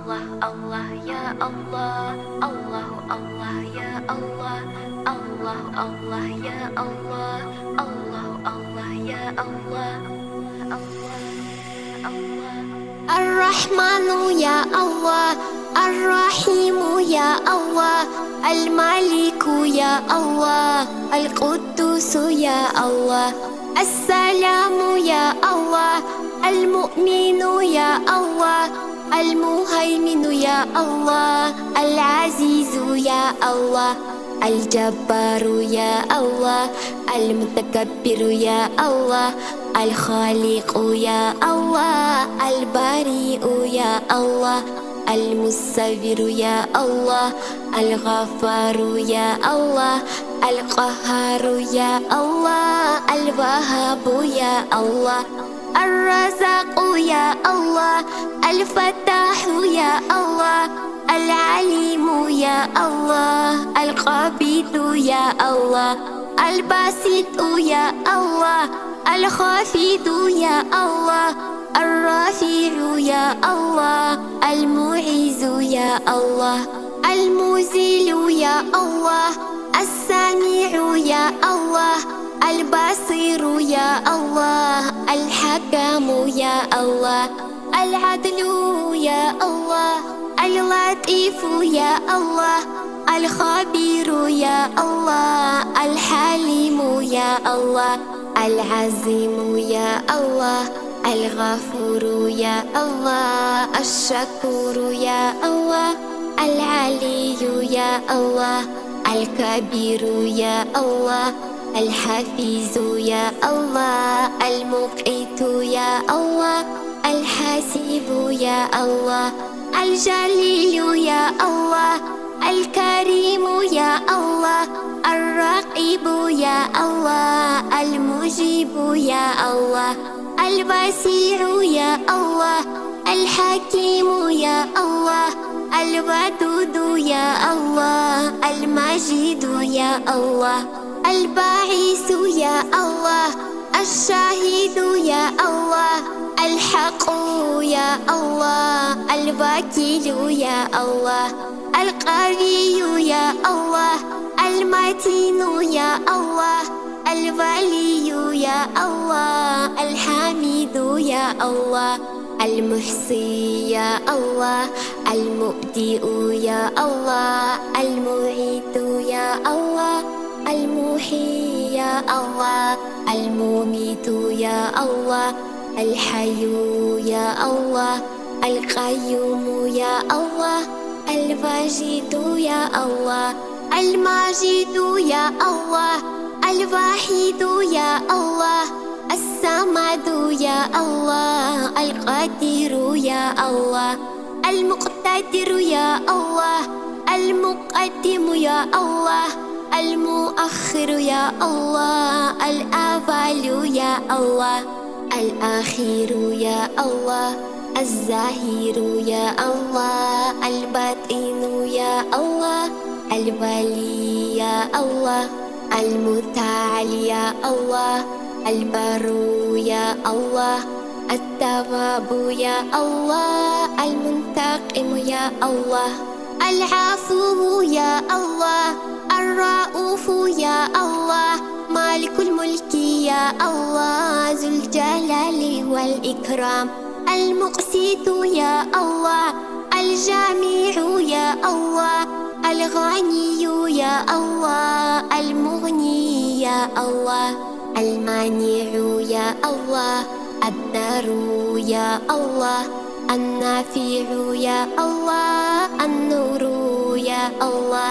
الله الله يا الله الله الله يا الله الله الله يا الله الله الله يا الله الله الرحمن يا الله الرحيم يا الله الملك يا الله القدوس يا الله السلام يا الله المؤمن يا الله المهيمن يا الله العزيز يا الله الجبار يا الله المتكبر يا الله الخالق يا الله البريء يا الله المصور يا الله الغفار يا الله القهار يا الله الوهاب يا الله الرزاق يا الله الفتاح يا الله العليم يا الله القابض يا الله الباسط يا الله الخافض يا الله الرافع يا الله المعز يا الله المذل يا الله السميع يا الله البصير يا الله الحكم يا الله العدل يا الله اللطيف يا الله الخبير يا الله الحليم يا الله العظيم يا الله الغفور يا الله الشكور يا الله العلي يا الله الكبير يا الله الحفيظ يا الله المقيت يا الله الحسيب يا الله الجليل يا الله الكريم يا الله الرقيب يا الله المجيب يا الله البصير يا الله الحكيم يا الله الودود يا الله المجيد يا الله الباعث يا الله الشاهد يا الله الحق يا الله الوكيل يا الله القوي يا الله المتين يا الله الولي يا الله الحميد يا الله المحصي يا الله المبدئ يا الله المعيد يا الله المحيي يا الله المميت يا الله الحي يا الله القيوم يا الله الواجد يا الله الماجد يا الله الواحد يا الله الصمد يا الله القدير يا الله المقتدر يا الله المقدم يا الله المؤخر يا الله الأول يا الله الآخر يا الله الظاهر يا الله الباطن يا الله الولي يا الله المتعالي يا الله البر يا الله التواب يا الله المنتقم يا الله العفو يا الله الرؤوف يا الله مالك الملك يا الله ذو الجلال والإكرام المقسط يا الله الجميع يا الله الغني يا الله المغني يا الله المانع يا الله الضار يا الله النافع يا الله النور يا الله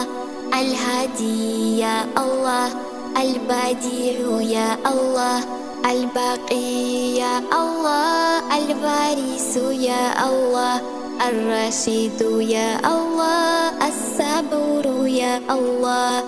الهادي يا الله البديع يا الله الباقي يا الله الوارث يا الله الرشيد يا الله الصبور يا الله